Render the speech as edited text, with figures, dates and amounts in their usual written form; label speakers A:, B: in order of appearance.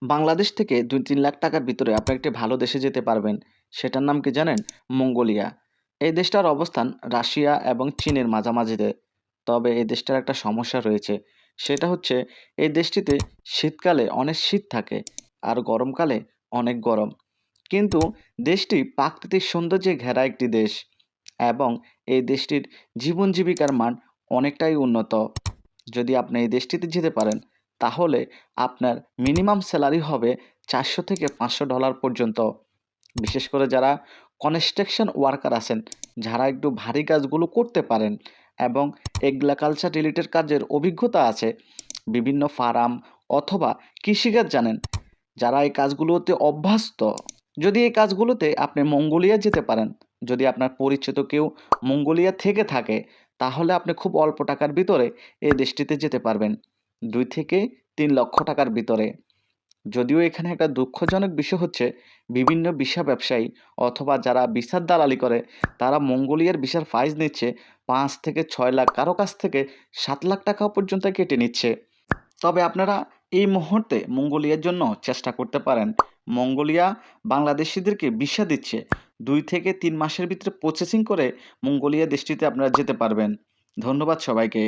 A: বাংলাদেশ থেকে ২-৩ লাখ টাকার ভিতরে আপনি একটি ভালো দেশে যেতে পারবেন। সেটার নাম কি জানেন? মঙ্গোলিয়া। এই দেশটার অবস্থান রাশিয়া এবং চীনের মাঝামাঝিতে। তবে এই দেশটার একটা সমস্যা রয়েছে। সেটা হচ্ছে এই দেশটিতে শীতকালে অনেক শীত থাকে আর গরমকালে অনেক গরম। কিন্তু দেশটি প্রাকৃতিক সৌন্দর্যে ঘেরা একটি দেশ এবং এই দেশটির জীবন জীবিকার মান অনেকটাই উন্নত। যদি আপনি এই দেশটিতে যেতে পারেন তাহলে আপনার মিনিমাম স্যালারি হবে $400 থেকে $500 পর্যন্ত। বিশেষ করে যারা কনস্ট্রাকশন ওয়ার্কার আছেন, যারা একটু ভারী কাজগুলো করতে পারেন এবং এগ্রিকালচার রিলেটেড কাজের অভিজ্ঞতা আছে, বিভিন্ন ফার্ম অথবা কৃষিকাজ জানেন, যারা এই কাজগুলোতে অভ্যস্ত, যদি এই কাজগুলোতে আপনি মঙ্গোলিয়া যেতে পারেন, যদি আপনার পরিচিত কেউ মঙ্গোলিয়া থেকে থাকে, তাহলে আপনি খুব অল্প টাকার ভিতরে এই দেশটিতে যেতে পারবেন। 2 থেকে 3 লক্ষ টাকার ভিতরে। যদিও এখানে একটা দুঃখজনক বিষয় হচ্ছে বিভিন্ন ভিসা ব্যবসায়ী অথবা যারা ভিসার দালালি করে তারা মঙ্গোলিয়ার ভিসার প্রাইস নিচ্ছে 5 থেকে 6 লাখ, কারো কাছ থেকে 7 লাখ টাকা পর্যন্ত কেটে নিচ্ছে। তবে আপনারা এই মুহূর্তে মঙ্গোলিয়ার জন্য চেষ্টা করতে পারেন। মঙ্গোলিয়া বাংলাদেশিদেরকে ভিসা দিচ্ছে। 2 থেকে 3 মাসের ভিতরে প্রসেসিং করে মঙ্গোলিয়া দেশটিতে আপনারা যেতে পারবেন। ধন্যবাদ সবাইকে।